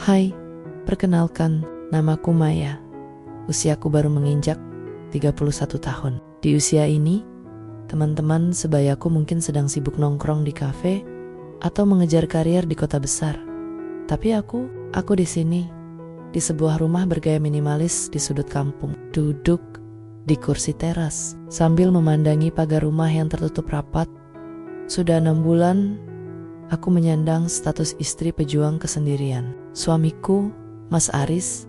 Hai, perkenalkan, namaku Maya. Usiaku baru menginjak 31 tahun. Di usia ini, teman-teman sebayaku mungkin sedang sibuk nongkrong di kafe atau mengejar karier di kota besar. Tapi aku di sini, di sebuah rumah bergaya minimalis di sudut kampung, duduk di kursi teras sambil memandangi pagar rumah yang tertutup rapat. Sudah 6 bulan aku menyandang status istri pejuang kesendirian. Suamiku, Mas Aris,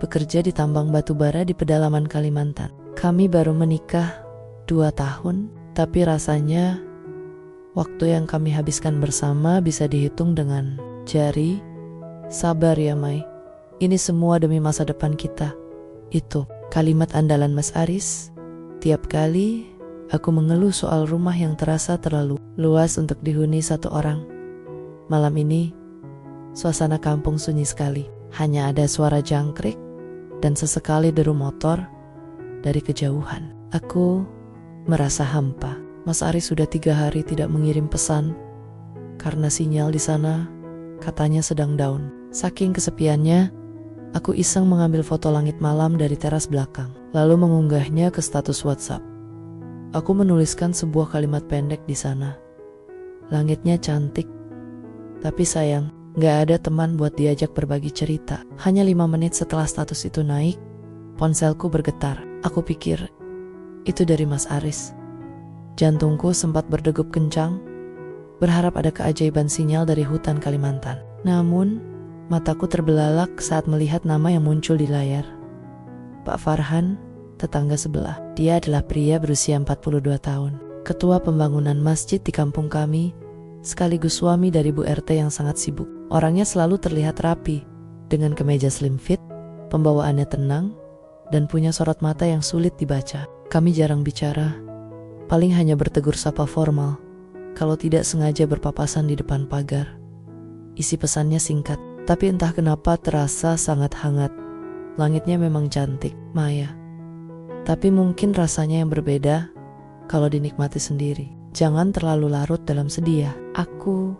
bekerja di tambang batu bara di pedalaman Kalimantan. Kami baru menikah 2 tahun, tapi rasanya waktu yang kami habiskan bersama bisa dihitung dengan jari. Sabar ya Mai, ini semua demi masa depan kita. Itu kalimat andalan Mas Aris tiap kali aku mengeluh soal rumah yang terasa terlalu luas untuk dihuni satu orang. Malam ini, suasana kampung sunyi sekali. Hanya ada suara jangkrik dan sesekali deru motor dari kejauhan. Aku merasa hampa. Mas Aris sudah 3 hari tidak mengirim pesan karena sinyal di sana katanya sedang down. Saking kesepiannya, aku iseng mengambil foto langit malam dari teras belakang, lalu mengunggahnya ke status WhatsApp. Aku menuliskan sebuah kalimat pendek di sana. Langitnya cantik, tapi sayang, gak ada teman buat diajak berbagi cerita. Hanya 5 menit setelah status itu naik, ponselku bergetar. Aku pikir, itu dari Mas Aris. Jantungku sempat berdegup kencang, berharap ada keajaiban sinyal dari hutan Kalimantan. Namun, mataku terbelalak saat melihat nama yang muncul di layar. Pak Farhan, tetangga sebelah. Dia adalah pria berusia 42 tahun, ketua pembangunan masjid di kampung kami, sekaligus suami dari Bu RT yang sangat sibuk. Orangnya selalu terlihat rapi, dengan kemeja slim fit, pembawaannya tenang, dan punya sorot mata yang sulit dibaca. Kami jarang bicara, paling hanya bertegur sapa formal, kalau tidak sengaja berpapasan di depan pagar. Isi pesannya singkat, tapi entah kenapa terasa sangat hangat. Langitnya memang cantik, Maya. Tapi mungkin rasanya yang berbeda kalau dinikmati sendiri. Jangan terlalu larut dalam sedih ya. Aku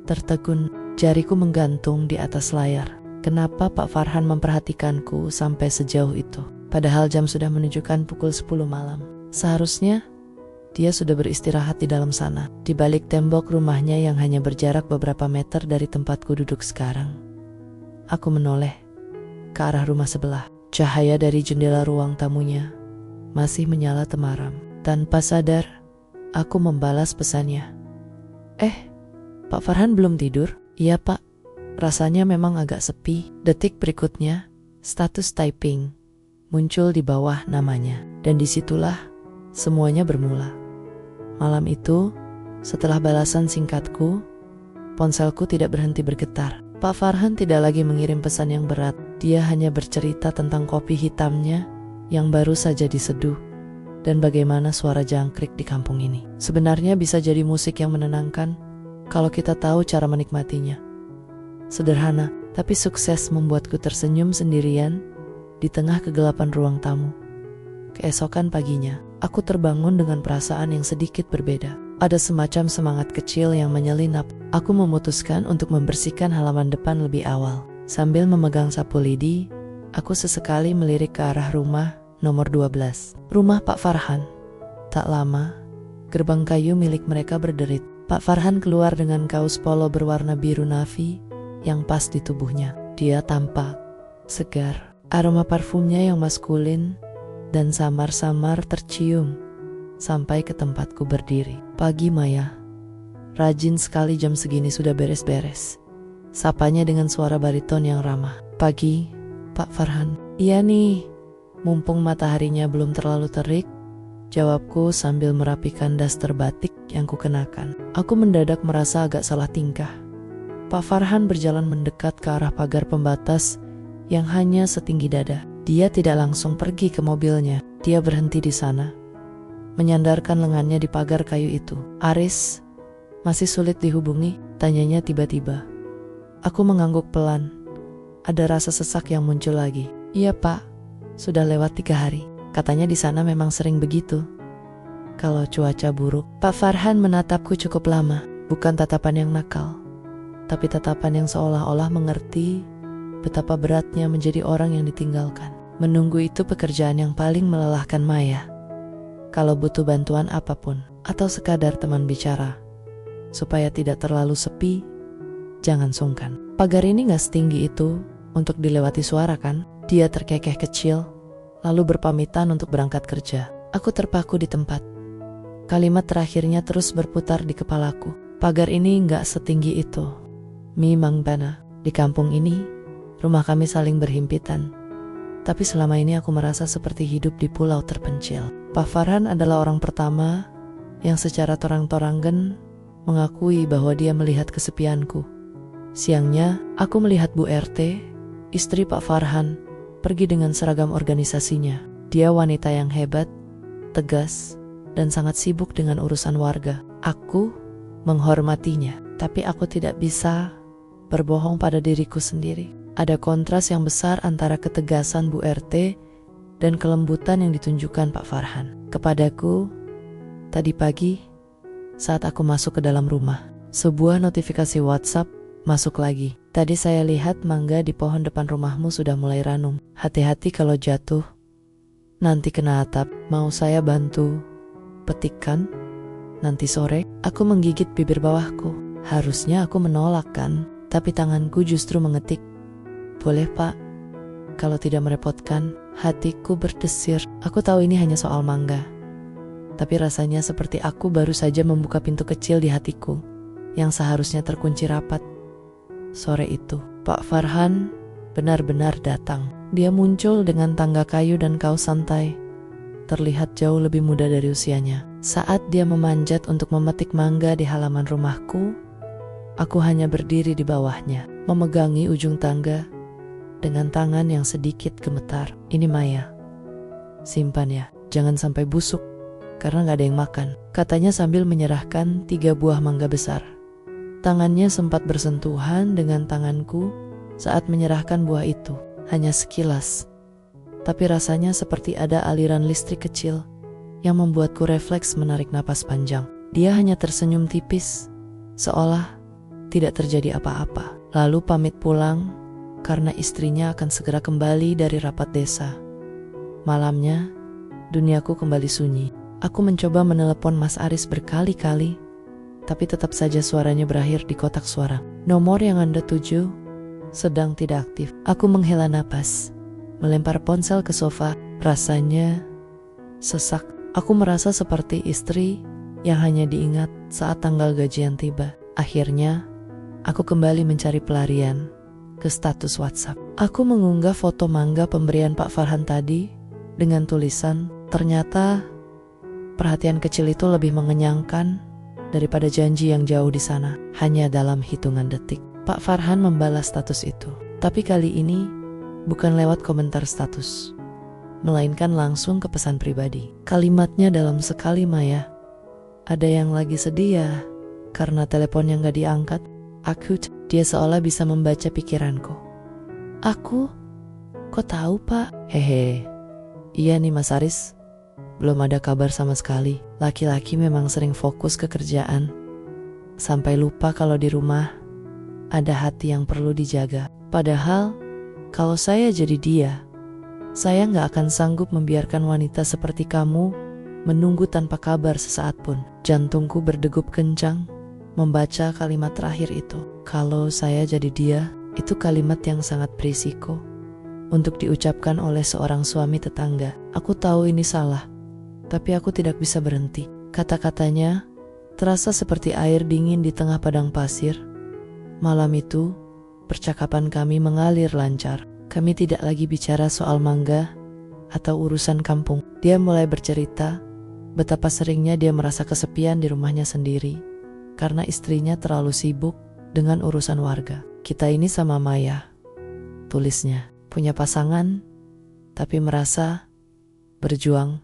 tertegun, jariku menggantung di atas layar. Kenapa Pak Farhan memperhatikanku sampai sejauh itu? Padahal jam sudah menunjukkan pukul 10 malam. Seharusnya dia sudah beristirahat di dalam sana, di balik tembok rumahnya yang hanya berjarak beberapa meter dari tempatku duduk sekarang. Aku menoleh ke arah rumah sebelah. Cahaya dari jendela ruang tamunya masih menyala temaram. Tanpa sadar, aku membalas pesannya. Pak Farhan belum tidur? Iya Pak, rasanya memang agak sepi. Detik berikutnya, status typing muncul di bawah namanya. Dan disitulah semuanya bermula. Malam itu, setelah balasan singkatku, ponselku tidak berhenti bergetar. Pak Farhan tidak lagi mengirim pesan yang berat. Dia hanya bercerita tentang kopi hitamnya yang baru saja diseduh dan bagaimana suara jangkrik di kampung ini sebenarnya bisa jadi musik yang menenangkan kalau kita tahu cara menikmatinya. Sederhana, tapi sukses membuatku tersenyum sendirian di tengah kegelapan ruang tamu. Keesokan paginya, aku terbangun dengan perasaan yang sedikit berbeda. Ada semacam semangat kecil yang menyelinap. Aku memutuskan untuk membersihkan halaman depan lebih awal. Sambil memegang sapu lidi, aku sesekali melirik ke arah rumah nomor 12. Rumah Pak Farhan. Tak lama, gerbang kayu milik mereka berderit. Pak Farhan keluar dengan kaos polo berwarna biru navy yang pas di tubuhnya. Dia tampak segar. Aroma parfumnya yang maskulin dan samar-samar tercium sampai ke tempatku berdiri. Pagi Maya. Rajin sekali jam segini sudah beres-beres. Sapanya dengan suara bariton yang ramah. Pagi, Pak Farhan. Iya nih, mumpung mataharinya belum terlalu terik, jawabku sambil merapikan daster batik yang kukenakan. Aku mendadak merasa agak salah tingkah. Pak Farhan berjalan mendekat ke arah pagar pembatas yang hanya setinggi dada. Dia tidak langsung pergi ke mobilnya. Dia berhenti di sana, menyandarkan lengannya di pagar kayu itu. Aris, masih sulit dihubungi? Tanyanya tiba-tiba. Aku mengangguk pelan. Ada rasa sesak yang muncul lagi. Iya Pak, sudah lewat 3 hari. Katanya di sana memang sering begitu kalau cuaca buruk. Pak Farhan menatapku cukup lama. Bukan tatapan yang nakal, tapi tatapan yang seolah-olah mengerti betapa beratnya menjadi orang yang ditinggalkan. Menunggu itu pekerjaan yang paling melelahkan Maya. Kalau butuh bantuan apapun, atau sekadar teman bicara, supaya tidak terlalu sepi, jangan sungkan. Pagar ini gak setinggi itu untuk dilewati suara kan? Dia terkekeh kecil, lalu berpamitan untuk berangkat kerja. Aku terpaku di tempat. Kalimat terakhirnya terus berputar di kepalaku. Pagar ini gak setinggi itu. Memang benar, di kampung ini, rumah kami saling berhimpitan. Tapi selama ini aku merasa seperti hidup di pulau terpencil. Pak Farhan adalah orang pertama yang secara torang-toranggen mengakui bahwa dia melihat kesepianku. Siangnya, aku melihat Bu RT, istri Pak Farhan, pergi dengan seragam organisasinya. Dia wanita yang hebat, tegas, dan sangat sibuk dengan urusan warga. Aku menghormatinya, tapi aku tidak bisa berbohong pada diriku sendiri. Ada kontras yang besar antara ketegasan Bu RT dan kelembutan yang ditunjukkan Pak Farhan kepadaku. Tadi pagi, saat aku masuk ke dalam rumah, sebuah notifikasi WhatsApp masuk lagi. Tadi saya lihat mangga di pohon depan rumahmu sudah mulai ranum. Hati-hati kalau jatuh, nanti kena atap. Mau saya bantu petikkan? Nanti sore. Aku menggigit bibir bawahku. Harusnya aku menolak kan, tapi tanganku justru mengetik. Boleh Pak, kalau tidak merepotkan. Hatiku berdesir. Aku tahu ini hanya soal mangga, tapi rasanya seperti aku baru saja membuka pintu kecil di hatiku yang seharusnya terkunci rapat. Sore itu, Pak Farhan benar-benar datang. Dia muncul dengan tangga kayu dan kaos santai. Terlihat jauh lebih muda dari usianya. Saat dia memanjat untuk memetik mangga di halaman rumahku, aku hanya berdiri di bawahnya, memegangi ujung tangga dengan tangan yang sedikit gemetar. Ini Maya, simpan ya, jangan sampai busuk karena gak ada yang makan, katanya sambil menyerahkan 3 buah mangga besar. Tangannya sempat bersentuhan dengan tanganku saat menyerahkan buah itu, hanya sekilas, tapi rasanya seperti ada aliran listrik kecil yang membuatku refleks menarik napas panjang. Dia hanya tersenyum tipis, seolah tidak terjadi apa-apa, lalu pamit pulang karena istrinya akan segera kembali dari rapat desa. Malamnya, duniaku kembali sunyi. Aku mencoba menelepon Mas Aris berkali-kali, tapi tetap saja suaranya berakhir di kotak suara. Nomor yang Anda tuju sedang tidak aktif. Aku menghela napas, melempar ponsel ke sofa. Rasanya sesak. Aku merasa seperti istri yang hanya diingat saat tanggal gajian tiba. Akhirnya, aku kembali mencari pelarian ke status WhatsApp. Aku mengunggah foto mangga pemberian Pak Farhan tadi dengan tulisan, ternyata perhatian kecil itu lebih mengenyangkan daripada janji yang jauh di sana. Hanya dalam hitungan detik, Pak Farhan membalas status itu. Tapi kali ini bukan lewat komentar status, melainkan langsung ke pesan pribadi. Kalimatnya dalam sekali, Maya. Ada yang lagi sedih ya karena teleponnya gak diangkat? Dia seolah bisa membaca pikiranku. Aku? Kok tahu Pak? Hehe. Iya nih Mas Aris, belum ada kabar sama sekali. Laki-laki memang sering fokus ke kerjaan, sampai lupa kalau di rumah ada hati yang perlu dijaga. Padahal, kalau saya jadi dia, saya gak akan sanggup membiarkan wanita seperti kamu menunggu tanpa kabar sesaat pun. Jantungku berdegup kencang membaca kalimat terakhir itu. Kalau saya jadi dia, itu kalimat yang sangat berisiko untuk diucapkan oleh seorang suami tetangga. Aku tahu ini salah, tapi aku tidak bisa berhenti. Kata-katanya terasa seperti air dingin di tengah padang pasir. Malam itu, percakapan kami mengalir lancar. Kami tidak lagi bicara soal mangga atau urusan kampung. Dia mulai bercerita betapa seringnya dia merasa kesepian di rumahnya sendiri karena istrinya terlalu sibuk dengan urusan warga. Kita ini sama Maya, tulisnya, punya pasangan, tapi merasa berjuang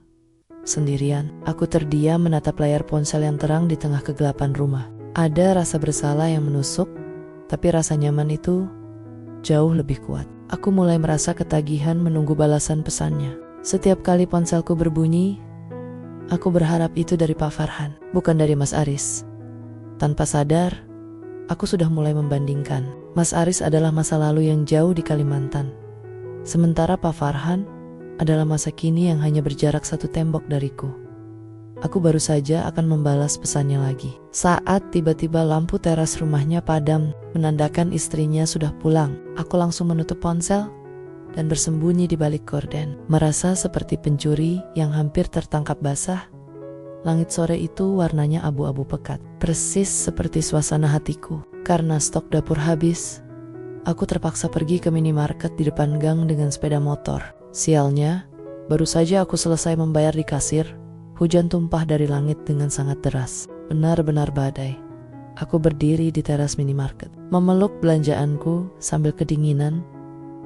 sendirian. Aku terdiam menatap layar ponsel yang terang di tengah kegelapan rumah. Ada rasa bersalah yang menusuk, tapi rasa nyaman itu jauh lebih kuat. Aku mulai merasa ketagihan menunggu balasan pesannya. Setiap kali ponselku berbunyi, aku berharap itu dari Pak Farhan, bukan dari Mas Aris. Tanpa sadar, aku sudah mulai membandingkan Mas Aris adalah masa lalu yang jauh di Kalimantan. Sementara Pak Farhan adalah masa kini yang hanya berjarak 1 tembok dariku. Aku baru saja akan membalas pesannya lagi. Saat tiba-tiba lampu teras rumahnya padam, menandakan istrinya sudah pulang. Aku langsung menutup ponsel dan bersembunyi di balik gorden. Merasa seperti pencuri yang hampir tertangkap basah. Langit sore itu warnanya abu-abu pekat, persis seperti suasana hatiku. Karena stok dapur habis, aku terpaksa pergi ke minimarket di depan gang dengan sepeda motor. Sialnya, baru saja aku selesai membayar di kasir, hujan tumpah dari langit dengan sangat deras. Benar-benar badai. Aku berdiri di teras minimarket, memeluk belanjaanku sambil kedinginan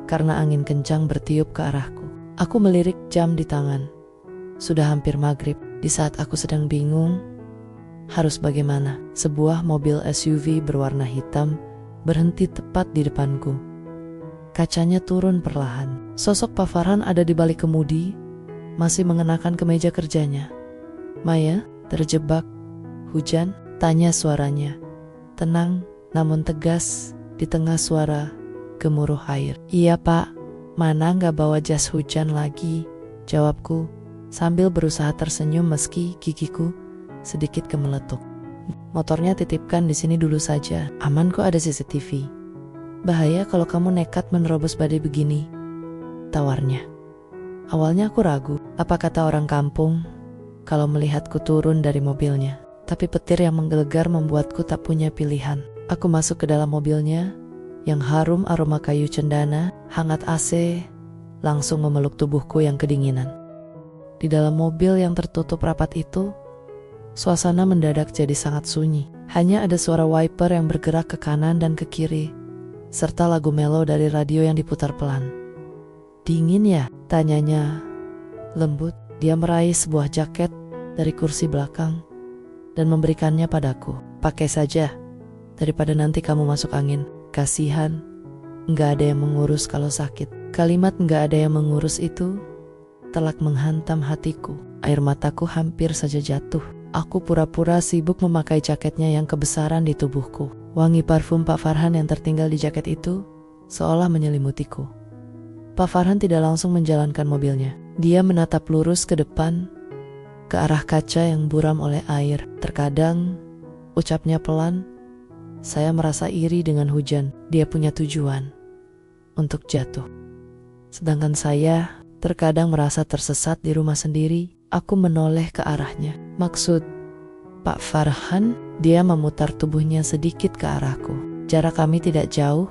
karena angin kencang bertiup ke arahku. Aku melirik jam di tangan. Sudah hampir maghrib. Di saat aku sedang bingung harus bagaimana, sebuah mobil SUV berwarna hitam berhenti tepat di depanku. Kacanya turun perlahan. Sosok Pak Farhan ada di balik kemudi, masih mengenakan kemeja kerjanya. "Maya, terjebak hujan?" tanya suaranya. Tenang namun tegas di tengah suara gemuruh air. "Iya Pak, mana nggak bawa jas hujan lagi?" jawabku sambil berusaha tersenyum meski gigiku sedikit kemeletuk. "Motornya titipkan di sini dulu saja, aman kok, ada CCTV. Bahaya kalau kamu nekat menerobos badai begini," tawarnya. Awalnya aku ragu, apa kata orang kampung kalau melihatku turun dari mobilnya. Tapi petir yang menggelegar membuatku tak punya pilihan. Aku masuk ke dalam mobilnya yang harum aroma kayu cendana, hangat AC, langsung memeluk tubuhku yang kedinginan. Di dalam mobil yang tertutup rapat itu, suasana mendadak jadi sangat sunyi. Hanya ada suara wiper yang bergerak ke kanan dan ke kiri, serta lagu melo dari radio yang diputar pelan. "Dingin ya?" tanyanya lembut. Dia meraih sebuah jaket dari kursi belakang dan memberikannya padaku. "Pakai saja, daripada nanti kamu masuk angin. Kasihan, nggak ada yang mengurus kalau sakit." Kalimat "nggak ada yang mengurus" itu telak menghantam hatiku. Air mataku hampir saja jatuh. Aku pura-pura sibuk memakai jaketnya yang kebesaran di tubuhku. Wangi parfum Pak Farhan yang tertinggal di jaket itu seolah menyelimutiku. Pak Farhan tidak langsung menjalankan mobilnya. Dia menatap lurus ke depan, ke arah kaca yang buram oleh air. Terkadang, ucapnya pelan, saya merasa iri dengan hujan. Dia punya tujuan untuk jatuh. Sedangkan saya terkadang merasa tersesat di rumah sendiri. Aku menoleh ke arahnya. "Maksud Pak Farhan?" Dia memutar tubuhnya sedikit ke arahku. Jarak kami tidak jauh.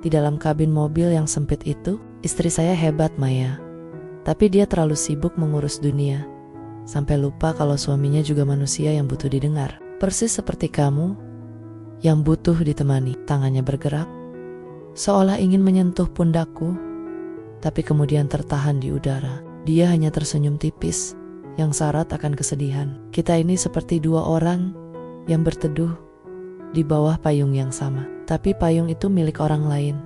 Di dalam kabin mobil yang sempit itu, istri saya hebat, Maya. Tapi dia terlalu sibuk mengurus dunia, sampai lupa kalau suaminya juga manusia yang butuh didengar. Persis seperti kamu yang butuh ditemani. Tangannya bergerak, seolah ingin menyentuh pundakku, tapi kemudian tertahan di udara. Dia hanya tersenyum tipis yang syarat akan kesedihan. Kita ini seperti dua orang yang berteduh di bawah payung yang sama, tapi payung itu milik orang lain.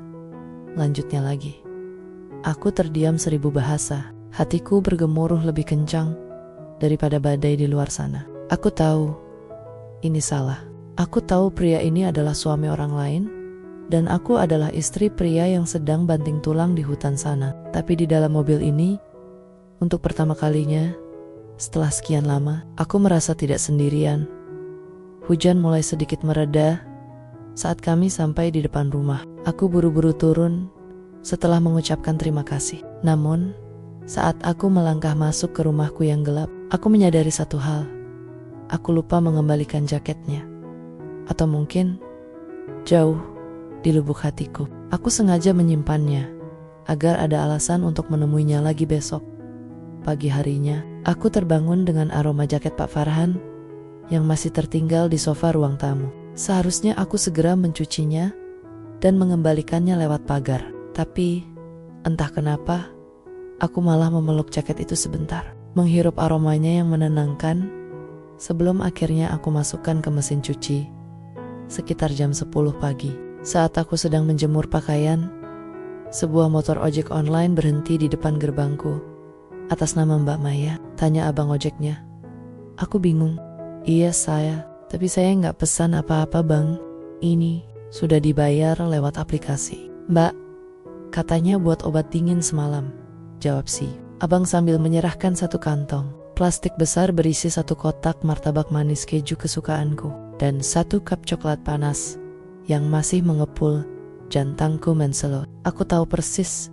Lanjutnya lagi. Aku terdiam 1000 bahasa. Hatiku bergemuruh lebih kencang daripada badai di luar sana. Aku tahu ini salah. Aku tahu pria ini adalah suami orang lain, dan aku adalah istri pria yang sedang banting tulang di hutan sana. Tapi di dalam mobil ini, untuk pertama kalinya setelah sekian lama, aku merasa tidak sendirian. Hujan mulai sedikit mereda saat kami sampai di depan rumah. Aku buru-buru turun setelah mengucapkan terima kasih. Namun, saat aku melangkah masuk ke rumahku yang gelap, aku menyadari satu hal. Aku lupa mengembalikan jaketnya. Atau mungkin jauh di lubuk hatiku, aku sengaja menyimpannya agar ada alasan untuk menemuinya lagi besok. Pagi harinya, aku terbangun dengan aroma jaket Pak Farhan yang masih tertinggal di sofa ruang tamu. Seharusnya aku segera mencucinya dan mengembalikannya lewat pagar. Tapi, entah kenapa, aku malah memeluk jaket itu sebentar, menghirup aromanya yang menenangkan, sebelum akhirnya aku masukkan ke mesin cuci sekitar jam 10 pagi. Saat aku sedang menjemur pakaian, sebuah motor ojek online berhenti di depan gerbangku. "Atas nama Mbak Maya?" tanya abang ojeknya. Aku bingung. "Iya saya, tapi saya nggak pesan apa-apa bang. Ini Sudah dibayar lewat aplikasi. Mbak, katanya buat obat dingin semalam. Jawab si abang sambil menyerahkan satu kantong plastik besar berisi satu kotak martabak manis keju kesukaanku dan satu cup coklat panas yang masih mengepul jantangku menselot. Aku tahu persis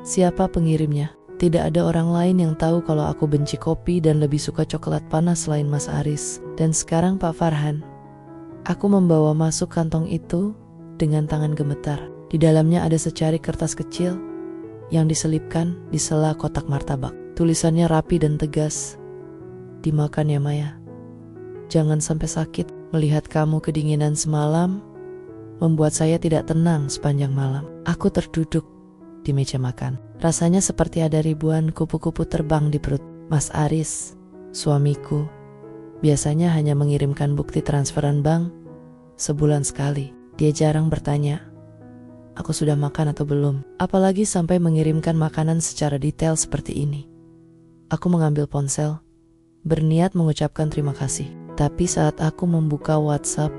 siapa pengirimnya. Tidak ada orang lain yang tahu kalau aku benci kopi dan lebih suka coklat panas selain Mas Aris. Dan sekarang Pak Farhan. Aku membawa masuk kantong itu dengan tangan gemetar. Di dalamnya ada secari kertas kecil yang diselipkan di sela kotak martabak. Tulisannya rapi dan tegas. Dimakan ya Maya. Jangan sampai sakit. Melihat kamu kedinginan semalam membuat saya tidak tenang sepanjang malam. Aku terduduk di meja makan. Rasanya seperti ada ribuan kupu-kupu terbang di perut. Mas Aris, suamiku, biasanya hanya mengirimkan bukti transferan bank sebulan sekali. Dia jarang bertanya, aku sudah makan atau belum, apalagi sampai mengirimkan makanan secara detail seperti ini. Aku mengambil ponsel, berniat mengucapkan terima kasih. Tapi saat aku membuka WhatsApp,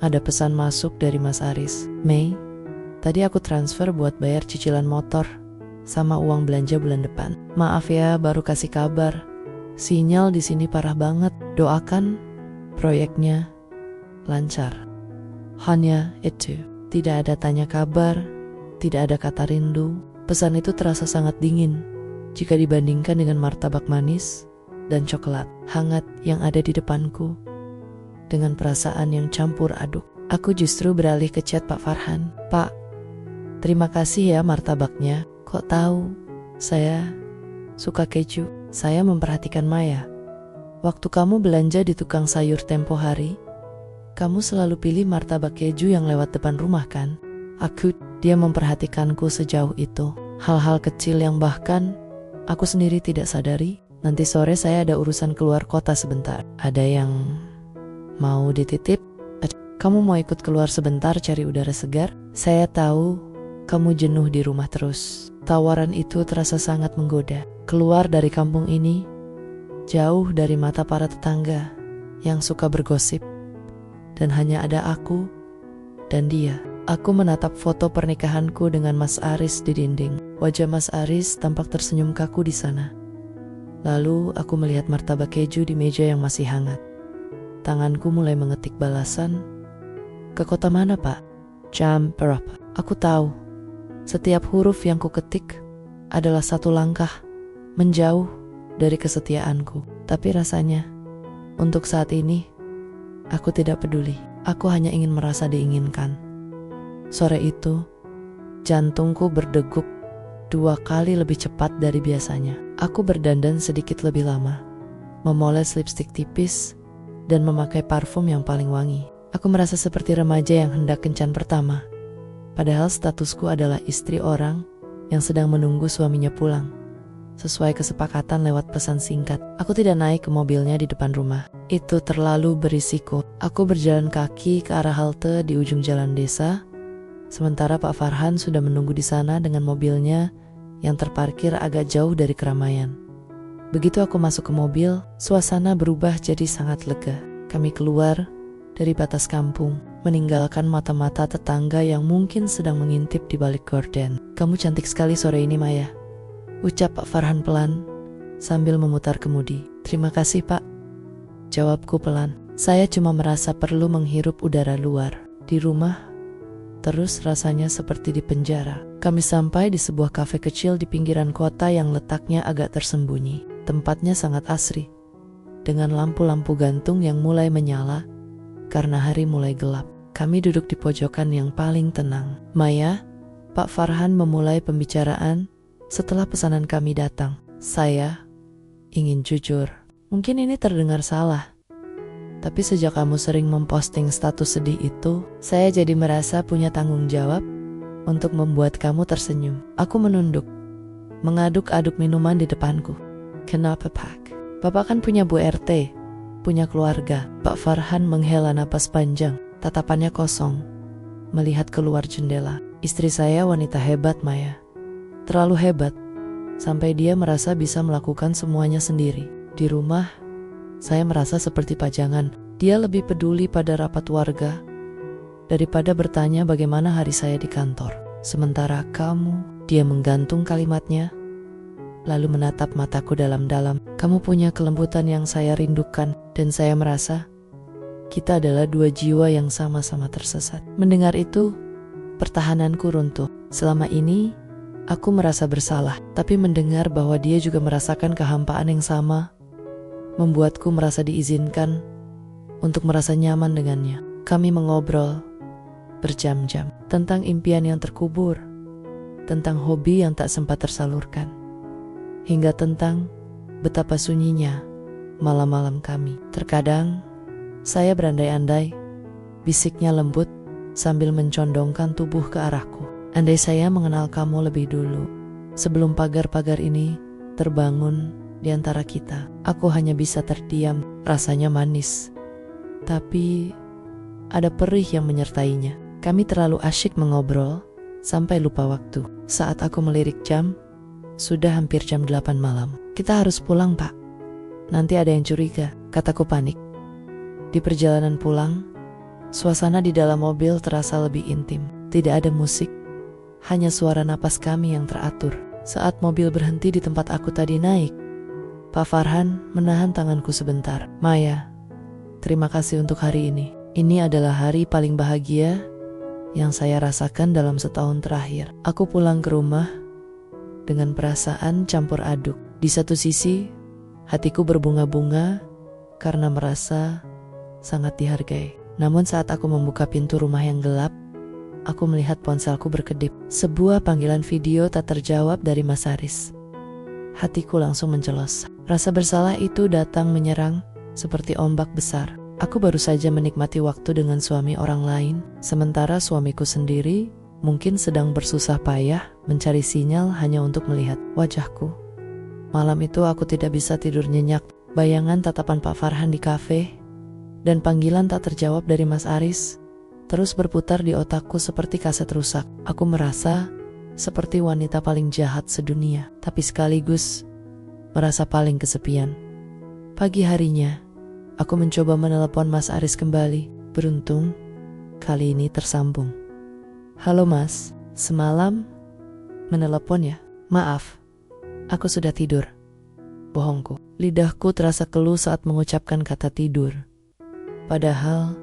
ada pesan masuk dari Mas Aris. Mei, tadi aku transfer buat bayar cicilan motor sama uang belanja bulan depan. Maaf ya, baru kasih kabar. Sinyal di sini parah banget. Doakan proyeknya lancar. Hanya itu. Tidak ada tanya kabar, tidak ada kata rindu. Pesan itu terasa sangat dingin jika dibandingkan dengan martabak manis dan coklat hangat yang ada di depanku. Dengan perasaan yang campur aduk, aku justru beralih ke chat Pak Farhan. Pak, terima kasih ya martabaknya. Kok tahu saya suka keju? Saya memperhatikan Maya. Waktu kamu belanja di tukang sayur tempo hari, kamu selalu pilih martabak keju yang lewat depan rumah kan? Dia memperhatikanku sejauh itu. Hal-hal kecil yang bahkan aku sendiri tidak sadari. Nanti sore saya ada urusan keluar kota sebentar. Ada yang mau dititip? Kamu mau ikut keluar sebentar cari udara segar? Saya tahu kamu jenuh di rumah terus. Tawaran itu terasa sangat menggoda. Keluar dari kampung ini, jauh dari mata para tetangga yang suka bergosip. Dan hanya ada aku dan dia. Aku menatap foto pernikahanku dengan Mas Aris di dinding. Wajah Mas Aris tampak tersenyum kaku di sana. Lalu aku melihat martabak keju di meja yang masih hangat. Tanganku mulai mengetik balasan. Ke kota mana Pak? Jam berapa? Aku tahu. Setiap huruf yang kuketik adalah satu langkah menjauh dari kesetiaanku. Tapi rasanya, untuk saat ini, aku tidak peduli. Aku hanya ingin merasa diinginkan. Sore itu, jantungku berdegup 2 kali lebih cepat dari biasanya. Aku berdandan sedikit lebih lama, memoles lipstik tipis, dan memakai parfum yang paling wangi. Aku merasa seperti remaja yang hendak kencan pertama. Padahal statusku adalah istri orang yang sedang menunggu suaminya pulang. Sesuai kesepakatan lewat pesan singkat, aku tidak naik ke mobilnya di depan rumah. Itu terlalu berisiko. Aku berjalan kaki ke arah halte di ujung jalan desa, sementara Pak Farhan sudah menunggu di sana dengan mobilnya yang terparkir agak jauh dari keramaian. Begitu aku masuk ke mobil, suasana berubah jadi sangat lega. Kami keluar dari batas kampung, meninggalkan mata-mata tetangga yang mungkin sedang mengintip di balik gorden. Kamu cantik sekali sore ini Maya, ucap Pak Farhan pelan sambil memutar kemudi. Terima kasih Pak, jawabku pelan. Saya cuma merasa perlu menghirup udara luar. Di rumah, terus rasanya seperti di penjara. Kami sampai di sebuah kafe kecil di pinggiran kota yang letaknya agak tersembunyi. Tempatnya sangat asri, dengan lampu-lampu gantung yang mulai menyala karena hari mulai gelap. Kami duduk di pojokan yang paling tenang. Maya, Pak Farhan memulai pembicaraan setelah pesanan kami datang. Saya ingin jujur, mungkin ini terdengar salah, tapi sejak kamu sering memposting status sedih itu, saya jadi merasa punya tanggung jawab untuk membuat kamu tersenyum. Aku menunduk, mengaduk-aduk minuman di depanku. Kenapa Pak? Bapak kan punya Bu RT, punya keluarga. Pak Farhan menghela napas panjang, tatapannya kosong, melihat keluar jendela. Istri saya wanita hebat Maya, terlalu hebat, sampai dia merasa bisa melakukan semuanya sendiri. Di rumah, saya merasa seperti pajangan. Dia lebih peduli pada rapat warga daripada bertanya bagaimana hari saya di kantor. Sementara kamu, dia menggantung kalimatnya, lalu menatap mataku dalam-dalam. Kamu punya kelembutan yang saya rindukan, dan saya merasa kita adalah dua jiwa yang sama-sama tersesat. Mendengar itu, pertahananku runtuh. Selama ini, aku merasa bersalah, tapi mendengar bahwa dia juga merasakan kehampaan yang sama, membuatku merasa diizinkan untuk merasa nyaman dengannya. Kami mengobrol berjam-jam tentang impian yang terkubur, tentang hobi yang tak sempat tersalurkan, hingga tentang betapa sunyinya malam-malam kami. Terkadang, saya berandai-andai, bisiknya lembut sambil mencondongkan tubuh ke arahku. Andai saya mengenal kamu lebih dulu, sebelum pagar-pagar ini terbangun di antara kita. Aku hanya bisa terdiam, rasanya manis. Tapi ada perih yang menyertainya. Kami terlalu asyik mengobrol sampai lupa waktu. Saat aku melirik jam, sudah hampir jam 8 malam. Kita harus pulang, Pak. Nanti ada yang curiga, kataku panik. Di perjalanan pulang, suasana di dalam mobil terasa lebih intim. Tidak ada musik, hanya suara napas kami yang teratur. Saat mobil berhenti di tempat aku tadi naik, Pak Farhan menahan tanganku sebentar. Maya, terima kasih untuk hari ini. Ini adalah hari paling bahagia yang saya rasakan dalam setahun terakhir. Aku pulang ke rumah dengan perasaan campur aduk. Di satu sisi, hatiku berbunga-bunga karena merasa sangat dihargai. Namun saat aku membuka pintu rumah yang gelap, aku melihat ponselku berkedip. Sebuah panggilan video tak terjawab dari Mas Aris. Hatiku langsung mencelos. Rasa bersalah itu datang menyerang seperti ombak besar. Aku baru saja menikmati waktu dengan suami orang lain, sementara suamiku sendiri mungkin sedang bersusah payah mencari sinyal hanya untuk melihat wajahku. Malam itu aku tidak bisa tidur nyenyak. Bayangan tatapan Pak Farhan di kafe dan panggilan tak terjawab dari Mas Aris terus berputar di otakku seperti kaset rusak. Aku merasa seperti wanita paling jahat sedunia, tapi sekaligus merasa paling kesepian. Pagi harinya, aku mencoba menelepon Mas Aris kembali. Beruntung, kali ini tersambung. Halo Mas, semalam menelepon ya? Maaf, aku sudah tidur. Bohongku. Lidahku terasa keluh saat mengucapkan kata tidur. Padahal,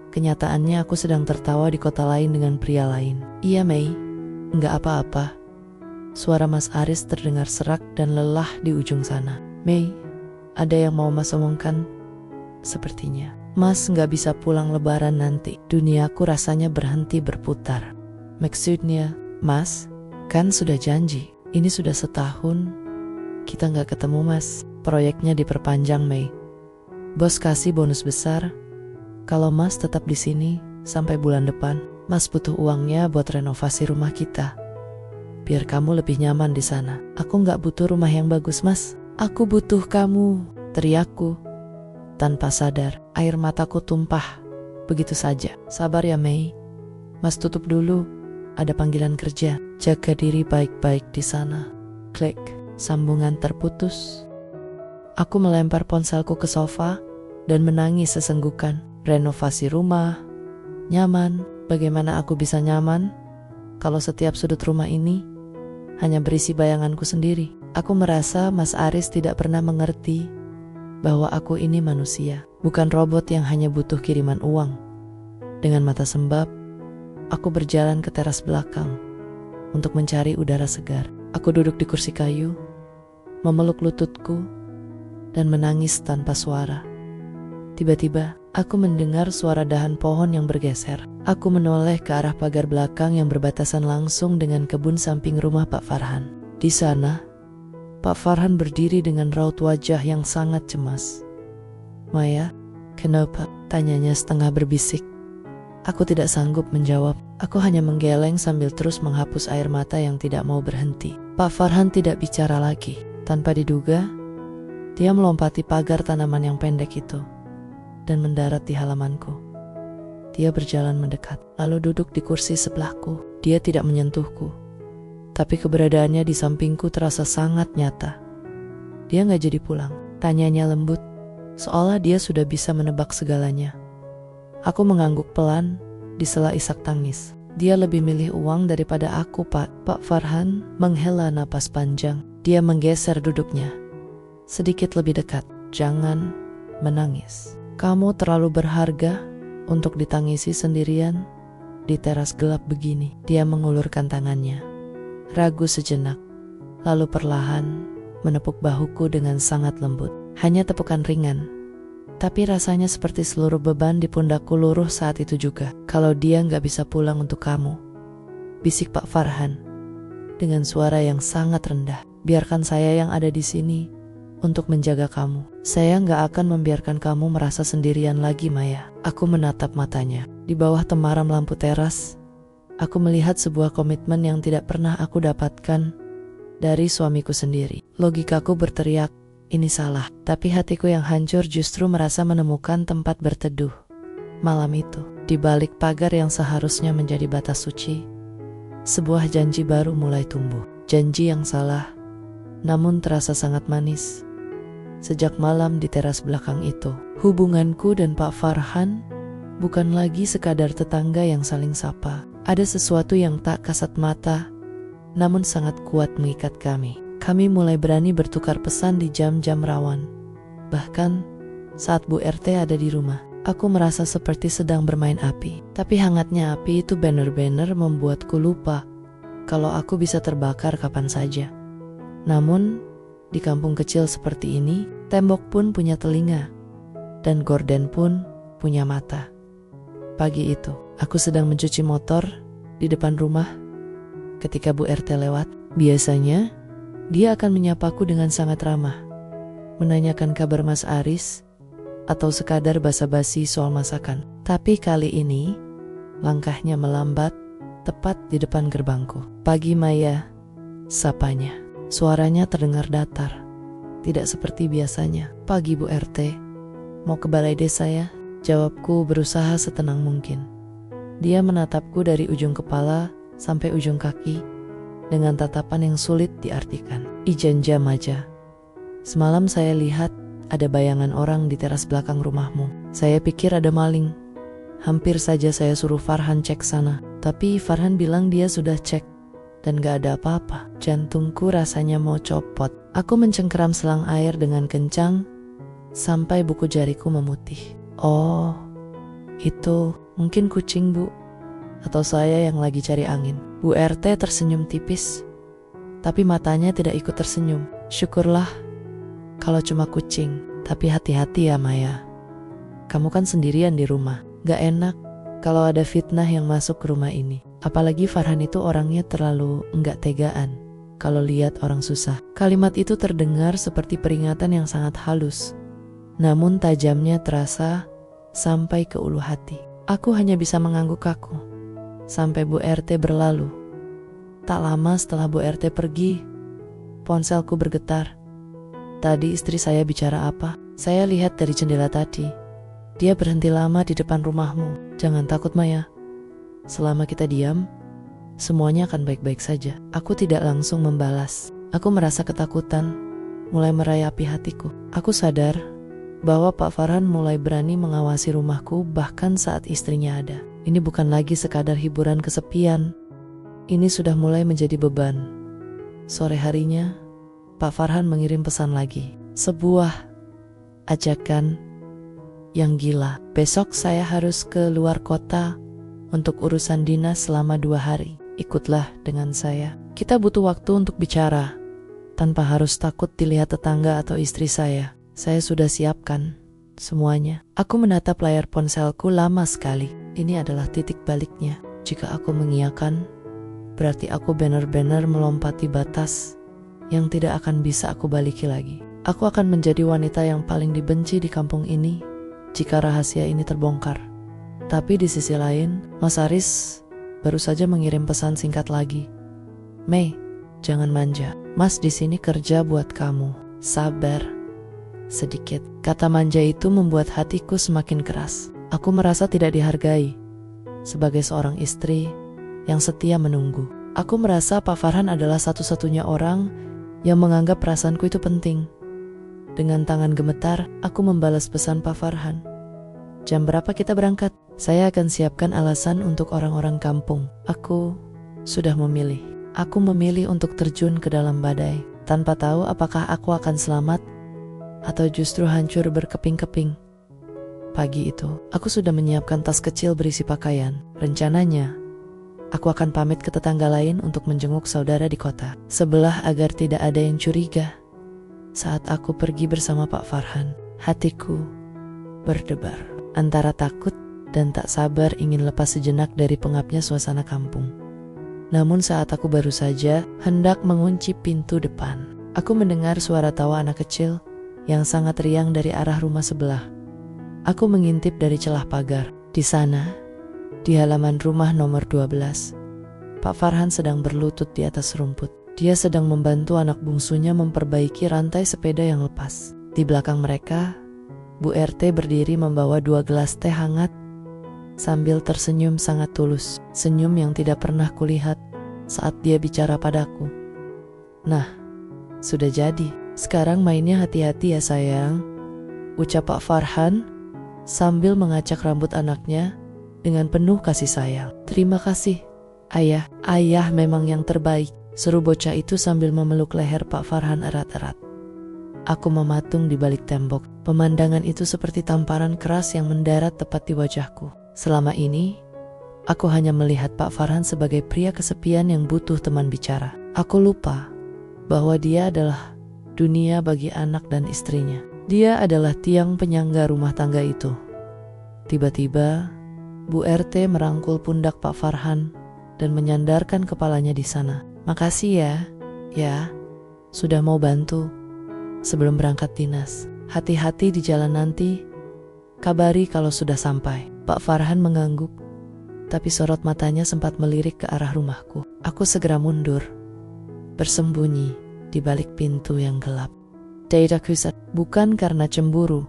kenyataannya aku sedang tertawa di kota lain dengan pria lain. Iya Mei, enggak apa-apa. Suara Mas Aris terdengar serak dan lelah di ujung sana. Mei, ada yang mau Mas omongkan? Sepertinya. Mas enggak bisa pulang lebaran nanti. Duniaku rasanya berhenti berputar. Maksudnya, Mas, kan sudah janji. Ini sudah setahun kita enggak ketemu Mas. Proyeknya diperpanjang Mei. Bos kasih bonus besar kalau Mas tetap di sini sampai bulan depan. Mas butuh uangnya buat renovasi rumah kita, biar kamu lebih nyaman di sana. Aku nggak butuh rumah yang bagus Mas. Aku butuh kamu, teriakku. Tanpa sadar, air mataku tumpah begitu saja. Sabar ya Mei. Mas tutup dulu. Ada panggilan kerja. Jaga diri baik-baik di sana. Klik. Sambungan terputus. Aku melempar ponselku ke sofa dan menangis sesenggukan. Renovasi rumah, nyaman. Bagaimana aku bisa nyaman kalau setiap sudut rumah ini hanya berisi bayanganku sendiri? Aku merasa Mas Aris tidak pernah mengerti bahwa aku ini manusia, bukan robot yang hanya butuh kiriman uang. Dengan mata sembab, aku berjalan ke teras belakang untuk mencari udara segar. Aku duduk di kursi kayu, memeluk lututku, dan menangis tanpa suara. Tiba-tiba, aku mendengar suara dahan pohon yang bergeser. Aku menoleh ke arah pagar belakang yang berbatasan langsung dengan kebun samping rumah Pak Farhan. Di sana, Pak Farhan berdiri dengan raut wajah yang sangat cemas. Maya, kenapa? Tanyanya setengah berbisik. Aku tidak sanggup menjawab. Aku hanya menggeleng sambil terus menghapus air mata yang tidak mau berhenti. Pak Farhan tidak bicara lagi. Tanpa diduga, dia melompati pagar tanaman yang pendek itu dan mendarat di halamanku. Dia berjalan mendekat, lalu duduk di kursi sebelahku. Dia tidak menyentuhku, tapi keberadaannya di sampingku terasa sangat nyata. Dia gak jadi pulang, tanyanya lembut, seolah dia sudah bisa menebak segalanya. Aku mengangguk pelan, di sela isak tangis. Dia lebih milih uang daripada aku, Pak. Pak Farhan menghela napas panjang. Dia menggeser duduknya sedikit lebih dekat. Jangan menangis. Kamu terlalu berharga untuk ditangisi sendirian di teras gelap begini. Dia mengulurkan tangannya, ragu sejenak, lalu perlahan menepuk bahuku dengan sangat lembut. Hanya tepukan ringan, tapi rasanya seperti seluruh beban di pundakku luruh saat itu juga. Kalau dia nggak bisa pulang untuk kamu, bisik Pak Farhan dengan suara yang sangat rendah. Biarkan saya yang ada di sini untuk menjaga kamu. Saya nggak akan membiarkan kamu merasa sendirian lagi, Maya. Aku menatap matanya. Di bawah temaram lampu teras, aku melihat sebuah komitmen yang tidak pernah aku dapatkan dari suamiku sendiri. Logikaku berteriak, ini salah. Tapi hatiku yang hancur justru merasa menemukan tempat berteduh. Malam itu, di balik pagar yang seharusnya menjadi batas suci, sebuah janji baru mulai tumbuh. Janji yang salah, namun terasa sangat manis. Sejak malam di teras belakang itu, hubunganku dan Pak Farhan bukan lagi sekadar tetangga yang saling sapa. Ada sesuatu yang tak kasat mata, namun sangat kuat mengikat kami. Kami mulai berani bertukar pesan di jam-jam rawan. Bahkan saat Bu RT ada di rumah, aku merasa seperti sedang bermain api. Tapi hangatnya api itu benar-benar membuatku lupa kalau aku bisa terbakar kapan saja. Namun, di kampung kecil seperti ini, tembok pun punya telinga, dan gorden pun punya mata. Pagi itu, aku sedang mencuci motor di depan rumah ketika Bu RT lewat. Biasanya, dia akan menyapaku dengan sangat ramah, menanyakan kabar Mas Aris, atau sekadar basa-basi soal masakan. Tapi kali ini, langkahnya melambat tepat di depan gerbangku. Pagi Maya, sapanya. Suaranya terdengar datar, tidak seperti biasanya. Pagi Bu RT, mau ke balai desa ya? Jawabku berusaha setenang mungkin. Dia menatapku dari ujung kepala sampai ujung kaki dengan tatapan yang sulit diartikan. Ijan jam aja. Semalam saya lihat ada bayangan orang di teras belakang rumahmu. Saya pikir ada maling. Hampir saja saya suruh Farhan cek sana. Tapi Farhan bilang dia sudah cek dan gak ada apa-apa. Jantungku rasanya mau copot. Aku mencengkeram selang air dengan kencang sampai buku jariku memutih. Oh, itu mungkin kucing, Bu. Atau saya yang lagi cari angin. Bu RT tersenyum tipis, tapi matanya tidak ikut tersenyum. Syukurlah kalau cuma kucing. Tapi hati-hati ya Maya. Kamu kan sendirian di rumah. Gak enak kalau ada fitnah yang masuk ke rumah ini. Apalagi Farhan itu orangnya terlalu enggak tegaan kalau lihat orang susah. Kalimat itu terdengar seperti peringatan yang sangat halus, namun tajamnya terasa sampai ke ulu hati. Aku hanya bisa mengangguk kaku sampai Bu RT berlalu. Tak lama setelah Bu RT pergi, ponselku bergetar. Tadi istri saya bicara apa? Saya lihat dari jendela tadi. Dia berhenti lama di depan rumahmu. Jangan takut Maya. Selama kita diam, semuanya akan baik-baik saja. Aku tidak langsung membalas. Aku merasa ketakutan mulai merayapi hatiku. Aku sadar bahwa Pak Farhan mulai berani mengawasi rumahku bahkan saat istrinya ada. Ini bukan lagi sekadar hiburan kesepian. Ini sudah mulai menjadi beban. Sore harinya, Pak Farhan mengirim pesan lagi. Sebuah ajakan yang gila. Besok saya harus ke luar kota untuk urusan dinas selama 2 hari. Ikutlah dengan saya. Kita butuh waktu untuk bicara, tanpa harus takut dilihat tetangga atau istri saya. Saya sudah siapkan semuanya. Aku menatap layar ponselku lama sekali. Ini adalah titik baliknya. Jika aku mengiyakan, berarti aku benar-benar melompati batas yang tidak akan bisa aku baliki lagi. Aku akan menjadi wanita yang paling dibenci di kampung ini jika rahasia ini terbongkar. Tapi di sisi lain, Mas Aris baru saja mengirim pesan singkat lagi. Mei, jangan manja. Mas di sini kerja buat kamu. Sabar sedikit. Kata manja itu membuat hatiku semakin keras. Aku merasa tidak dihargai sebagai seorang istri yang setia menunggu. Aku merasa Pak Farhan adalah satu-satunya orang yang menganggap perasaanku itu penting. Dengan tangan gemetar, aku membalas pesan Pak Farhan. Jam berapa kita berangkat? Saya akan siapkan alasan untuk orang-orang kampung. Aku sudah memilih. Aku memilih untuk terjun ke dalam badai, tanpa tahu apakah aku akan selamat atau justru hancur berkeping-keping. Pagi itu, aku sudah menyiapkan tas kecil berisi pakaian. Rencananya, aku akan pamit ke tetangga lain untuk menjenguk saudara di kota sebelah agar tidak ada yang curiga. Saat aku pergi bersama Pak Farhan, hatiku berdebar antara takut dan tak sabar ingin lepas sejenak dari pengapnya suasana kampung. Namun saat aku baru saja hendak mengunci pintu depan, aku mendengar suara tawa anak kecil yang sangat riang dari arah rumah sebelah. Aku mengintip dari celah pagar. Di sana, di halaman rumah nomor 12, Pak Farhan sedang berlutut di atas rumput. Dia sedang membantu anak bungsunya memperbaiki rantai sepeda yang lepas. Di belakang mereka, Bu RT berdiri membawa 2 gelas teh hangat sambil tersenyum sangat tulus. Senyum yang tidak pernah kulihat saat dia bicara padaku. Nah, sudah jadi. Sekarang mainnya hati-hati ya sayang, ucap Pak Farhan sambil mengacak rambut anaknya dengan penuh kasih sayang. Terima kasih, ayah. Ayah memang yang terbaik, seru bocah itu sambil memeluk leher Pak Farhan erat-erat. Aku mematung di balik tembok. Pemandangan itu seperti tamparan keras yang mendarat tepat di wajahku. Selama ini, aku hanya melihat Pak Farhan sebagai pria kesepian yang butuh teman bicara. Aku lupa bahwa dia adalah dunia bagi anak dan istrinya. Dia adalah tiang penyangga rumah tangga itu. Tiba-tiba, Bu RT merangkul pundak Pak Farhan dan menyandarkan kepalanya di sana. Makasih ya, sudah mau bantu sebelum berangkat dinas. Hati-hati di jalan nanti, kabari kalau sudah sampai. Pak Farhan mengangguk, tapi sorot matanya sempat melirik ke arah rumahku. Aku segera mundur, bersembunyi di balik pintu yang gelap. Dadaku bukan karena cemburu,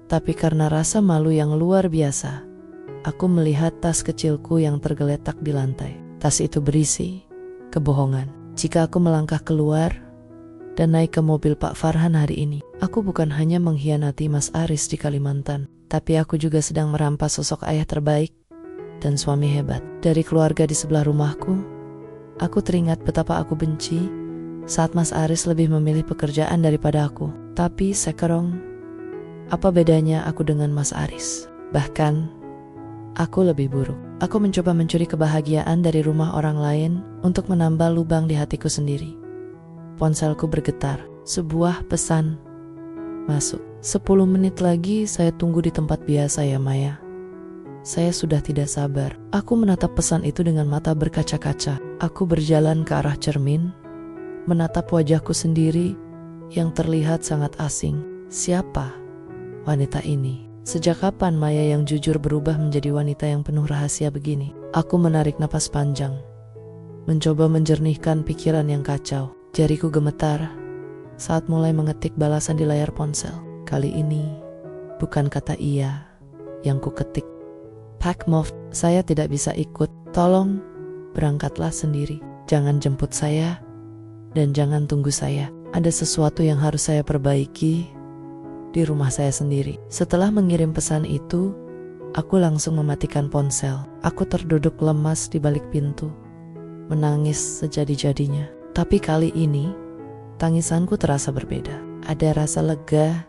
tapi karena rasa malu yang luar biasa. Aku melihat tas kecilku yang tergeletak di lantai. Tas itu berisi kebohongan. Jika aku melangkah keluar dan naik ke mobil Pak Farhan hari ini, aku bukan hanya mengkhianati Mas Aris di Kalimantan, tapi aku juga sedang merampas sosok ayah terbaik dan suami hebat dari keluarga di sebelah rumahku. Aku teringat betapa aku benci saat Mas Aris lebih memilih pekerjaan daripada aku. Tapi sekarang, apa bedanya aku dengan Mas Aris? Bahkan, aku lebih buruk. Aku mencoba mencuri kebahagiaan dari rumah orang lain untuk menambah lubang di hatiku sendiri. Ponselku bergetar. Sebuah pesan masuk. 10 menit lagi saya tunggu di tempat biasa ya Maya. Saya sudah tidak sabar. Aku menatap pesan itu dengan mata berkaca-kaca. Aku berjalan ke arah cermin, menatap wajahku sendiri yang terlihat sangat asing. Siapa wanita ini? Sejak kapan Maya yang jujur berubah menjadi wanita yang penuh rahasia begini? Aku menarik napas panjang, mencoba menjernihkan pikiran yang kacau. Jariku gemetar saat mulai mengetik balasan di layar ponsel. Kali ini bukan kata iya yang ku ketik. Pak Mof, saya tidak bisa ikut. Tolong berangkatlah sendiri. Jangan jemput saya dan jangan tunggu saya. Ada sesuatu yang harus saya perbaiki di rumah saya sendiri. Setelah mengirim pesan itu, aku langsung mematikan ponsel. Aku terduduk lemas di balik pintu, menangis sejadi-jadinya. Tapi kali ini, tangisanku terasa berbeda. Ada rasa lega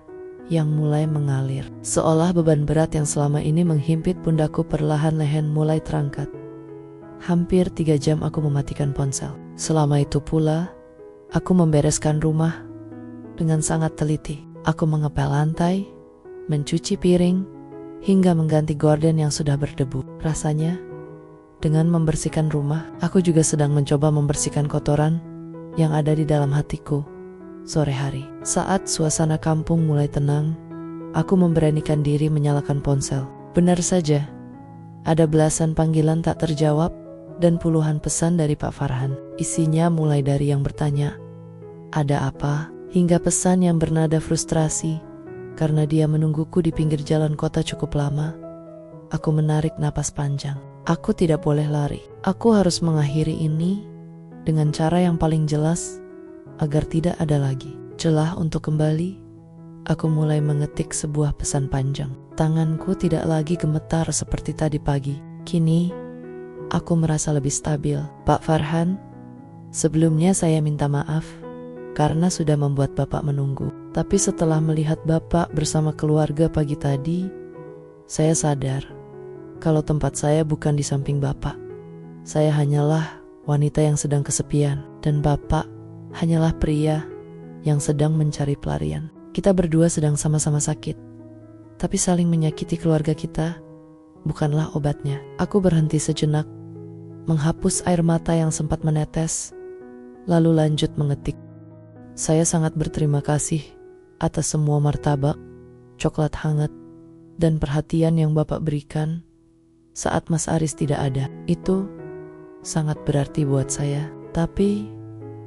yang mulai mengalir. Seolah beban berat yang selama ini menghimpit pundakku perlahan-lahan mulai terangkat. Hampir 3 jam aku mematikan ponsel. Selama itu pula, aku membereskan rumah dengan sangat teliti. Aku mengepel lantai, mencuci piring, hingga mengganti gorden yang sudah berdebu. Rasanya, dengan membersihkan rumah, aku juga sedang mencoba membersihkan kotoran yang ada di dalam hatiku. Sore hari, saat suasana kampung mulai tenang, aku memberanikan diri menyalakan ponsel. Benar saja, ada belasan panggilan tak terjawab dan puluhan pesan dari Pak Farhan. Isinya mulai dari yang bertanya, "Ada apa?" hingga pesan yang bernada frustrasi karena dia menungguku di pinggir jalan kota cukup lama. Aku menarik napas panjang. Aku tidak boleh lari. Aku harus mengakhiri ini dengan cara yang paling jelas agar tidak ada lagi celah untuk kembali aku mulai mengetik sebuah pesan panjang. Tanganku tidak lagi gemetar seperti tadi pagi. Kini, aku merasa lebih stabil. Pak Farhan, sebelumnya saya minta maaf karena sudah membuat Bapak menunggu. Tapi setelah melihat Bapak bersama keluarga pagi tadi, saya sadar kalau tempat saya bukan di samping Bapak. Saya hanyalah wanita yang sedang kesepian, dan Bapak hanyalah pria yang sedang mencari pelarian. Kita berdua sedang sama-sama sakit, tapi saling menyakiti keluarga kita bukanlah obatnya. Aku berhenti sejenak, menghapus air mata yang sempat menetes, lalu lanjut mengetik. Saya sangat berterima kasih atas semua martabak, coklat hangat, dan perhatian yang Bapak berikan saat Mas Aris tidak ada. Itu sangat berarti buat saya. Tapi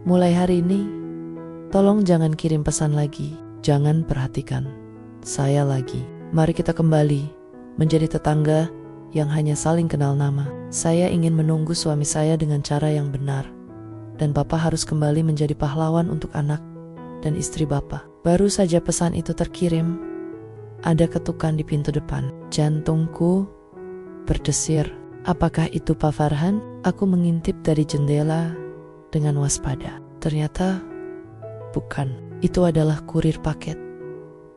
mulai hari ini, tolong jangan kirim pesan lagi, jangan perhatikan saya lagi. Mari kita kembali menjadi tetangga yang hanya saling kenal nama. Saya ingin menunggu suami saya dengan cara yang benar, dan Bapak harus kembali menjadi pahlawan untuk anak dan istri Bapak. Baru saja pesan itu terkirim, ada ketukan di pintu depan. Jantungku berdesir. Apakah itu Pak Farhan? Aku mengintip dari jendela dengan waspada. Ternyata bukan. Itu adalah kurir paket.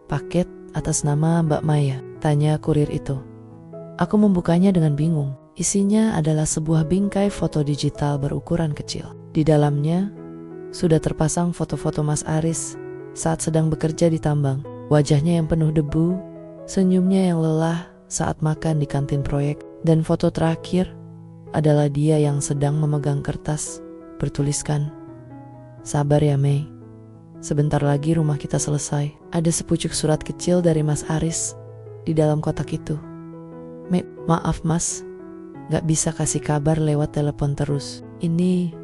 Paket atas nama Mbak Maya, tanya kurir itu. Aku membukanya dengan bingung. Isinya adalah sebuah bingkai foto digital berukuran kecil. Di dalamnya sudah terpasang foto-foto Mas Aris saat sedang bekerja di tambang. Wajahnya yang penuh debu, senyumnya yang lelah saat makan di kantin proyek, dan foto terakhir adalah dia yang sedang memegang kertas bertuliskan, "Sabar ya Mei, sebentar lagi rumah kita selesai." Ada sepucuk surat kecil dari Mas Aris di dalam kotak itu. "Mei, maaf Mas, gak bisa kasih kabar lewat telepon terus. Ini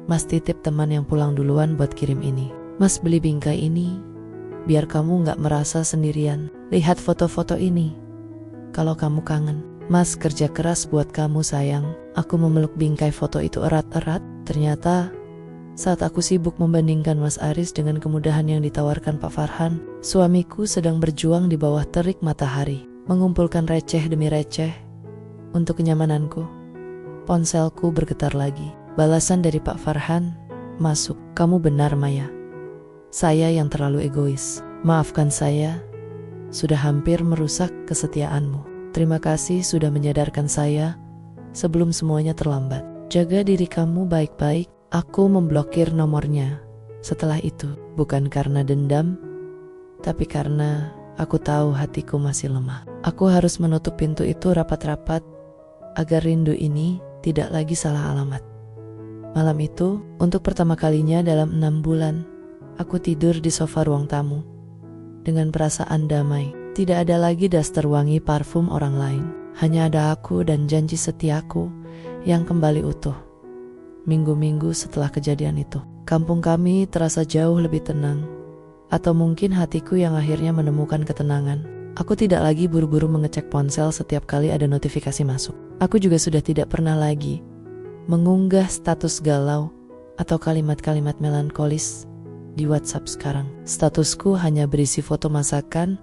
Mas titip teman yang pulang duluan buat kirim ini. Mas beli bingkai ini biar kamu gak merasa sendirian. Lihat foto-foto ini kalau kamu kangen. Mas kerja keras buat kamu sayang." Aku memeluk bingkai foto itu erat-erat. Ternyata saat aku sibuk membandingkan Mas Aris dengan kemudahan yang ditawarkan Pak Farhan, suamiku sedang berjuang di bawah terik matahari, mengumpulkan receh demi receh untuk kenyamananku. Ponselku bergetar lagi. Balasan dari Pak Farhan masuk. "Kamu benar Maya. Saya yang terlalu egois. Maafkan saya, sudah hampir merusak kesetiaanmu. Terima kasih sudah menyadarkan saya sebelum semuanya terlambat. Jaga diri kamu baik-baik." Aku memblokir nomornya setelah itu, bukan karena dendam, tapi karena aku tahu hatiku masih lemah. Aku harus menutup pintu itu rapat-rapat agar rindu ini tidak lagi salah alamat. Malam itu, untuk pertama kalinya dalam 6 bulan, aku tidur di sofa ruang tamu dengan perasaan damai. Tidak ada lagi daster wangi parfum orang lain, hanya ada aku dan janji setiaku yang kembali utuh. Minggu-minggu setelah kejadian itu, kampung kami terasa jauh lebih tenang. Atau mungkin hatiku yang akhirnya menemukan ketenangan. Aku tidak lagi buru-buru mengecek ponsel setiap kali ada notifikasi masuk. Aku juga sudah tidak pernah lagi mengunggah status galau atau kalimat-kalimat melankolis di WhatsApp sekarang. Statusku hanya berisi foto masakan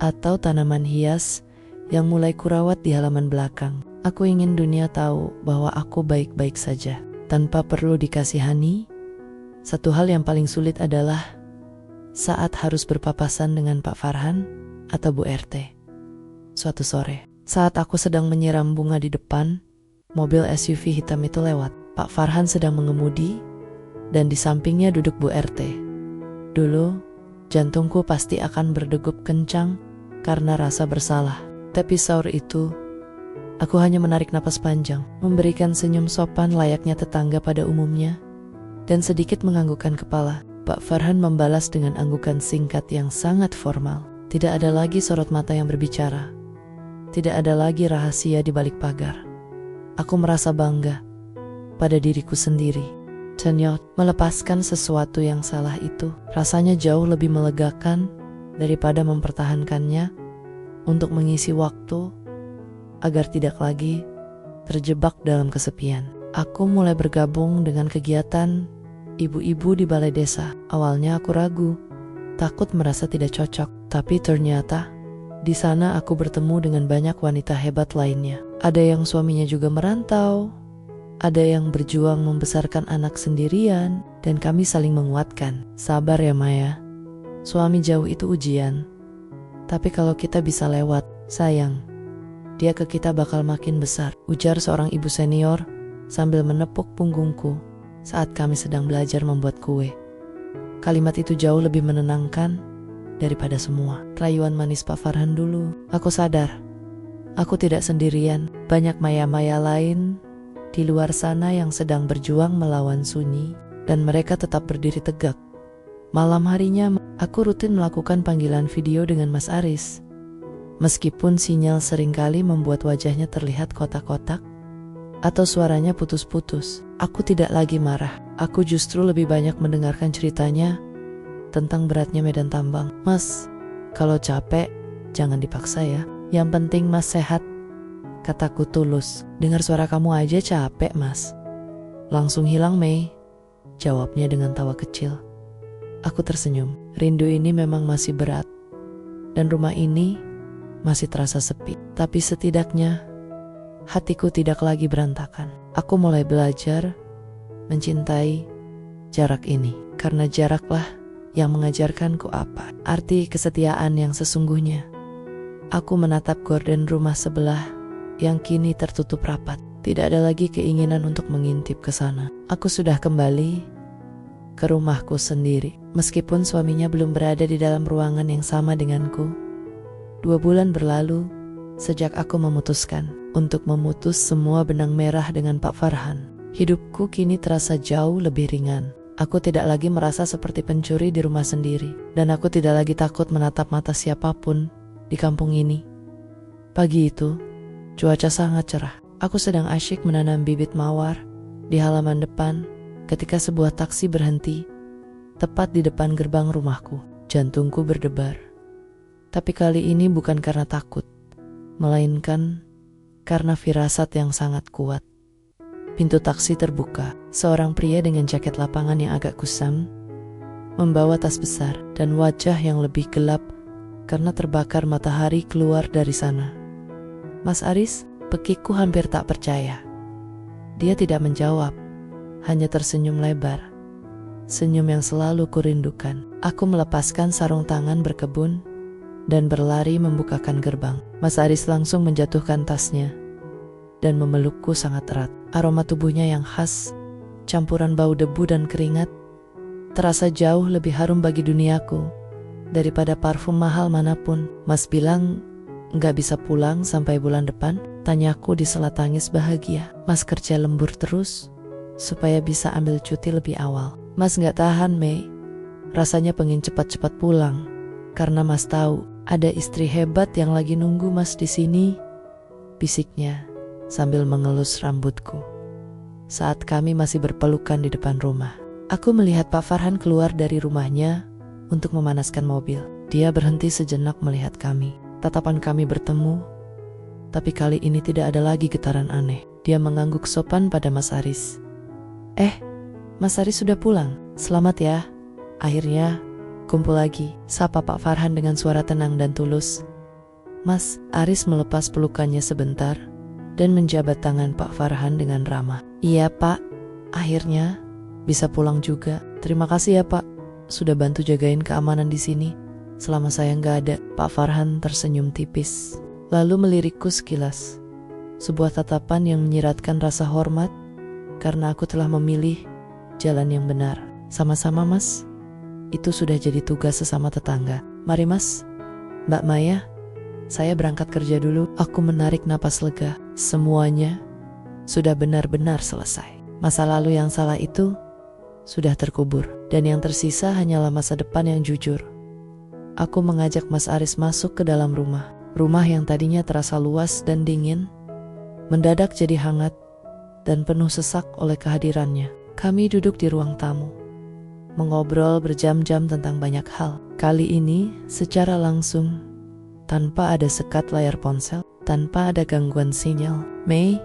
atau tanaman hias yang mulai kurawat di halaman belakang. Aku ingin dunia tahu bahwa aku baik-baik saja, tanpa perlu dikasihani. Satu hal yang paling sulit adalah saat harus berpapasan dengan Pak Farhan atau Bu RT. Suatu sore, saat aku sedang menyiram bunga di depan, mobil SUV hitam itu lewat. Pak Farhan sedang mengemudi, dan di sampingnya duduk Bu RT. Dulu, jantungku pasti akan berdegup kencang karena rasa bersalah. Tapi saur itu, aku hanya menarik napas panjang, memberikan senyum sopan layaknya tetangga pada umumnya, dan sedikit menganggukkan kepala. Pak Farhan membalas dengan anggukan singkat yang sangat formal. Tidak ada lagi sorot mata yang berbicara. Tidak ada lagi rahasia di balik pagar. Aku merasa bangga pada diriku sendiri. Ternyata melepaskan sesuatu yang salah itu rasanya jauh lebih melegakan daripada mempertahankannya untuk mengisi waktu agar tidak lagi terjebak dalam kesepian. Aku mulai bergabung dengan kegiatan ibu-ibu di balai desa. Awalnya aku ragu, takut merasa tidak cocok. Tapi ternyata di sana aku bertemu dengan banyak wanita hebat lainnya. Ada yang suaminya juga merantau, ada yang berjuang membesarkan anak sendirian, dan kami saling menguatkan. Sabar ya Maya, suami jauh itu ujian. Tapi kalau kita bisa lewat, sayang, dia ke kita bakal makin besar, ujar seorang ibu senior sambil menepuk punggungku saat kami sedang belajar membuat kue. Kalimat itu jauh lebih menenangkan daripada semua rayuan manis Pak Farhan dulu. Aku sadar, aku tidak sendirian. Banyak Maya-Maya lain di luar sana yang sedang berjuang melawan sunyi, dan mereka tetap berdiri tegak. Malam harinya, aku rutin melakukan panggilan video dengan Mas Aris. Meskipun sinyal seringkali membuat wajahnya terlihat kotak-kotak atau suaranya putus-putus, aku tidak lagi marah. Aku justru lebih banyak mendengarkan ceritanya tentang beratnya medan tambang. Mas, kalau capek, jangan dipaksa ya. Yang penting Mas sehat, kataku tulus. Dengar suara kamu aja capek, Mas. Langsung hilang, Mei, jawabnya dengan tawa kecil. Aku tersenyum. Rindu ini memang masih berat, dan rumah ini masih terasa sepi. Tapi setidaknya hatiku tidak lagi berantakan. Aku mulai belajar mencintai jarak ini, karena jaraklah yang mengajarkanku apa arti kesetiaan yang sesungguhnya. Aku menatap gorden rumah sebelah yang kini tertutup rapat. Tidak ada lagi keinginan untuk mengintip ke sana. Aku sudah kembali ke rumahku sendiri. Meskipun suaminya belum berada di dalam ruangan yang sama denganku. 2 bulan berlalu sejak aku memutuskan untuk memutus semua benang merah dengan Pak Farhan. Hidupku kini terasa jauh lebih ringan. Aku tidak lagi merasa seperti pencuri di rumah sendiri, dan aku tidak lagi takut menatap mata siapapun di kampung ini. Pagi itu, cuaca sangat cerah. Aku sedang asyik menanam bibit mawar di halaman depan ketika sebuah taksi berhenti tepat di depan gerbang rumahku. Jantungku berdebar. Tapi kali ini bukan karena takut, melainkan karena firasat yang sangat kuat. Pintu taksi terbuka. Seorang pria dengan jaket lapangan yang agak kusam, membawa tas besar dan wajah yang lebih gelap karena terbakar matahari keluar dari sana. Mas Aris, pekiku hampir tak percaya. Dia tidak menjawab, hanya tersenyum lebar. Senyum yang selalu kurindukan. Aku melepaskan sarung tangan berkebun dan berlari membukakan gerbang. Mas Aris langsung menjatuhkan tasnya dan memelukku sangat erat. Aroma tubuhnya yang khas, campuran bau debu dan keringat, terasa jauh lebih harum bagi duniaku daripada parfum mahal manapun. Mas bilang nggak bisa pulang sampai bulan depan? Tanyaku di sela tangis bahagia. Mas kerja lembur terus supaya bisa ambil cuti lebih awal. Mas nggak tahan, Mei. Rasanya pengen cepat-cepat pulang karena Mas tahu ada istri hebat yang lagi nunggu Mas di sini, bisiknya sambil mengelus rambutku. Saat kami masih berpelukan di depan rumah, aku melihat Pak Farhan keluar dari rumahnya untuk memanaskan mobil. Dia berhenti sejenak melihat kami. Tatapan kami bertemu, tapi kali ini tidak ada lagi getaran aneh. Dia mengangguk sopan pada Mas Aris. Mas Aris sudah pulang? Selamat ya. Akhirnya kumpul lagi, sapa Pak Farhan dengan suara tenang dan tulus. Mas Aris melepas pelukannya sebentar dan menjabat tangan Pak Farhan dengan ramah. Iya Pak, akhirnya bisa pulang juga. Terima kasih ya Pak, sudah bantu jagain keamanan di sini selama saya nggak ada. Pak Farhan tersenyum tipis, lalu melirikku sekilas. Sebuah tatapan yang menyiratkan rasa hormat karena aku telah memilih jalan yang benar. Sama-sama Mas, itu sudah jadi tugas sesama tetangga. Mari Mas, Mbak Maya, saya berangkat kerja dulu. Aku menarik napas lega. Semuanya sudah benar-benar selesai. Masa lalu yang salah itu sudah terkubur, dan yang tersisa hanyalah masa depan yang jujur. Aku mengajak Mas Aris masuk ke dalam rumah. Rumah yang tadinya terasa luas dan dingin, mendadak jadi hangat dan penuh sesak oleh kehadirannya. Kami duduk di ruang tamu, mengobrol berjam-jam tentang banyak hal. Kali ini secara langsung, tanpa ada sekat layar ponsel, tanpa ada gangguan sinyal. Mei,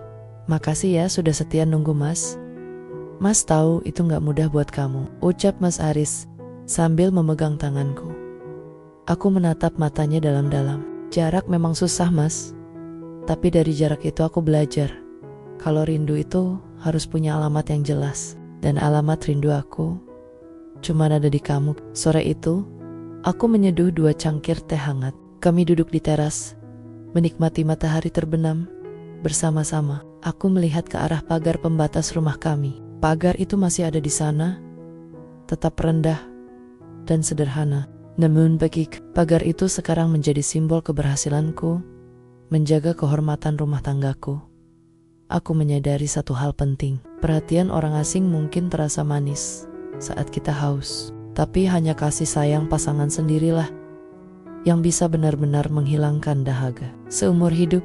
makasih ya sudah setia nunggu Mas. Mas tahu itu gak mudah buat kamu, ucap Mas Aris sambil memegang tanganku. Aku menatap matanya dalam-dalam. Jarak memang susah, Mas. Tapi dari jarak itu aku belajar kalau rindu itu harus punya alamat yang jelas. Dan alamat rindu aku cuma ada di kamu. Sore itu, aku menyeduh 2 cangkir teh hangat. Kami duduk di teras, menikmati matahari terbenam bersama-sama. Aku melihat ke arah pagar pembatas rumah kami. Pagar itu masih ada di sana, tetap rendah dan sederhana. Namun bagiku, pagar itu sekarang menjadi simbol keberhasilanku menjaga kehormatan rumah tanggaku. Aku menyadari satu hal penting. Perhatian orang asing mungkin terasa manis saat kita haus, tapi hanya kasih sayang pasangan sendirilah yang bisa benar-benar menghilangkan dahaga. Seumur hidup,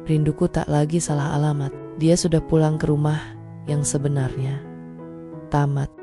rinduku tak lagi salah alamat. Dia sudah pulang ke rumah yang sebenarnya. Tamat.